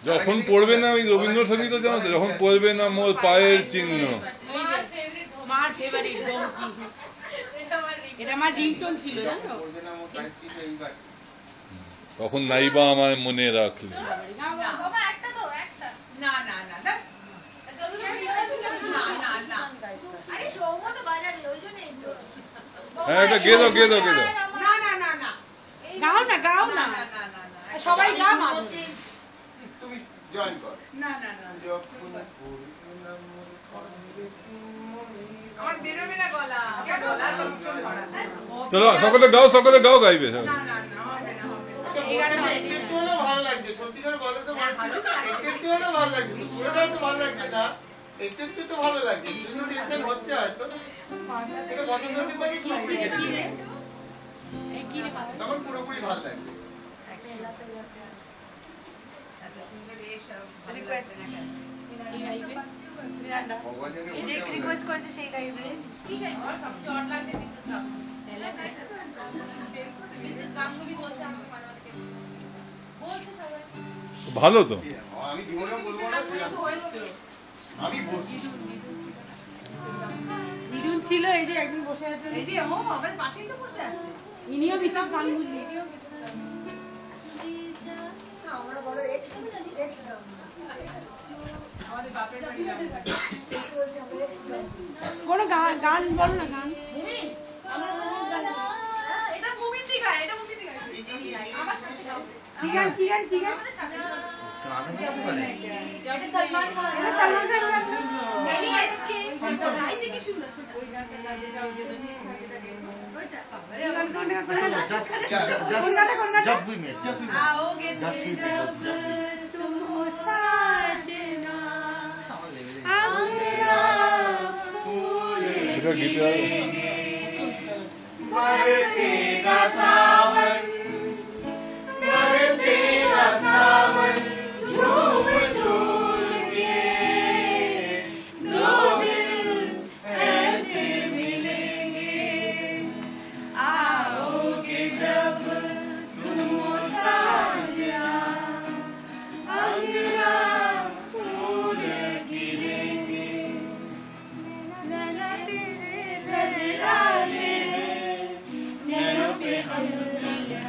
যখন পড়বে না ওই রবীন্দ্রসঙ্গীত জানো তো, যখন পড়বে না মোর পায়ের চিহ্ন, মার ফেভারিট বঙ্কি, এটা আমার রিংটোন ছিল জানো। তখন নাইবা আমায় মনে রাখলে। হ্যাঁ এটা গেদো গেদো গেদো। গাও না গাও না, সবাই গাও। তুমি জয়েন কর। না না না, আমার বেরোবে না গলা, চলো সকলে গাও, সকলে গাও, গাইবে। না না না, হবে না হবে না। একটু হলেও ভালো লাগছে, সত্যি করে বলো তো, একটু হলেও ভালো লাগছে তো, পুরোটাই তো ভালো লাগছে না, একটু একটু তো ভালো লাগছে, একটু টেনশন হচ্ছে হয়তো, এটা পছন্দ হচ্ছে বাকি পুরোপুরি কেটে যাবে, তখন পুরোপুরি ভালো লাগবে। ভালো তো, আমি জীবনেও বলবো না, আমি বলছি সিরুন ছিল, এই যে একদিন বসে আছে, এই যে ও আমার পাশেই তো বসে আছে, ইনিও বিশাল গান বুঝি, আমরা বড় এক্স হবে জানি, এক্স গান আমাদের বাপের বাড়ি বলছি আমরা এক্স গান। কোনো গান গান বলো না, গান। এটা মুভির দিকে, এটা মুভির দিকে আমার সাথে গাও। কি গান কি গান কি গান? আমাদের সাথে গাও। এটা সালমান খান, এটা সালমান খান গান। মেরি এসকে গাই যে কি সুন্দর ওই গানটা না, যেটা ওই যে বেশি যেটা গেছে ওইটা এই গান কোনটা কোনটা কোনটা जब वी मेट आओगे जस्ट वी तुम साजना अंगरा फूल এটা গিটার। बरसेगा सावन, बरसेगा सावन, झूम झूम के दो दिल ऐसे मिलेंगे, आओगे जब तुम साजना, अंगरा फूल खिलेंगे, नैना तेरे नजराने हैं, नैनों पे हम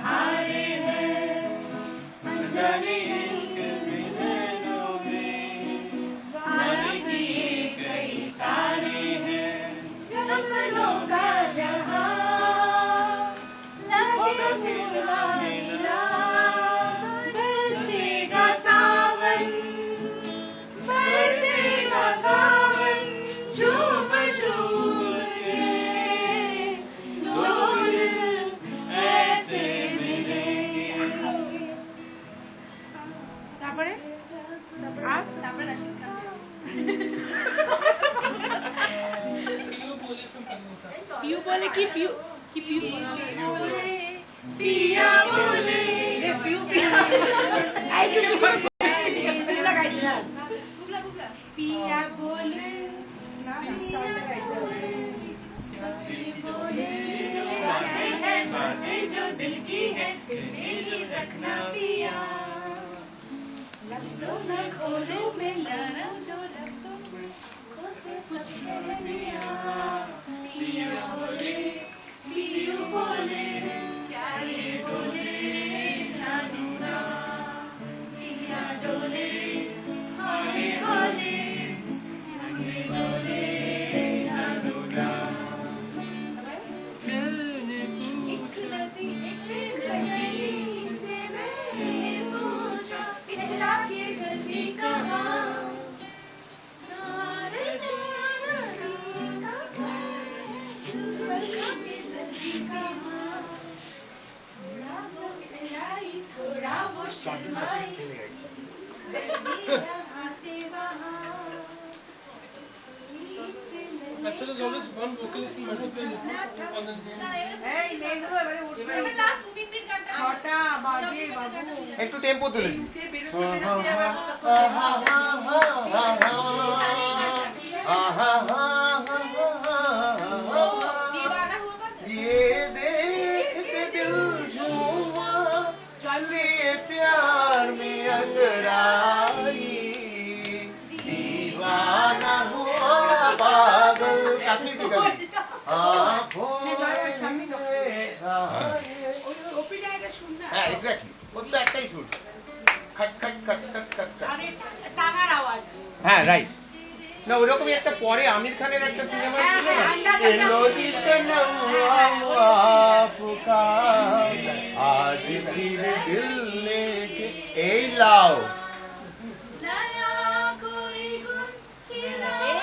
हारे हैं, अनजाने इश्क में नैनों में पानी पिए कई सारे हैं, सपनों का जहां लगेगा पुराना, बरसेगा सावन, बरसेगा सावन, झूम झूम के दो दिल ऐसे मिलेंगे। তারপরে আর তারপরে রাশিদ খান পিউ বলে কি পিউ কি পিউ बोले पिया बोले রে পিউ পিউ আই কি সেটা গাইছি না बुबला बुबला পিয়া বলে না बातें हैं बातें जो दिल की है मेरी रखना पिया, लफ्जों में खोले में नरम जो लफ्जों में आँखों से कुछ कह दिया, पिया बोले पियू बोले क्या ये बोले जानूंगा, जिया डोले हाय बोले ये बोले जानूंगा, एक नदी एक गली से मैंने पूछा इन्हें के जल्दी कहाँ, नारे नारा जल्दी कहाँ, थोड़ा वो खिलाई थोड़ा वो शर्माई, यहाँ से वहाँ Method is always one vocalist in Method playing on the এই মেঘগুলো এবারে উঠবে এবার লাস্ট 2-3 দিন গানটা ছটা বাজে বাবু একটু টেম্পো তুলে दीवाना हुआ बात ये देख के दिल झूमा प्यार में अंगड़ाई दीवाना हुआ पागल काश्मीर की कवि आँखों में হ্যাঁ এক্স্যাক্টলি ও তো একটাই সুর খট খট খট খট খট খট টাঙার আওয়াজ হ্যাঁ রাইট না ওরকমই একটা পরে আমির খানের একটা সিনেমা ছিল না এলো জিসনম হুয়া পুকার আজ ফির দিল লেকে এই লাও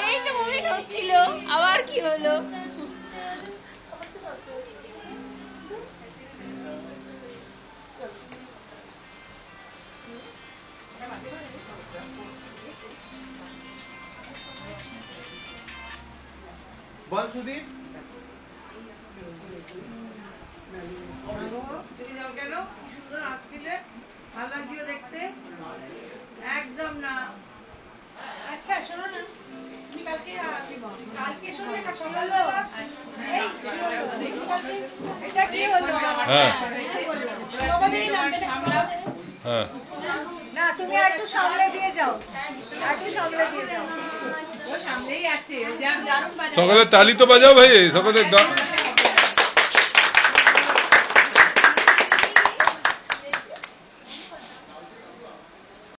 এই তো মুভমেন্ট হচ্ছিল আবার কি হলো বল সুদীপ কেন সুন্দর আসছিলে ভালো লাগছিল দেখতে একদম না আচ্ছা শোনো না তুমি কালকে শোনো না সকালবেলা এটা কি হলো হ্যাঁ সবারই নামটা সামলাও হ্যাঁ না তুমি একটু সামলে দিয়ে যাও একটু সামলে দিয়ে যাও ও সামলেই আছে ও জানুন সকালে তালি তো বাজাও ভাই সকালে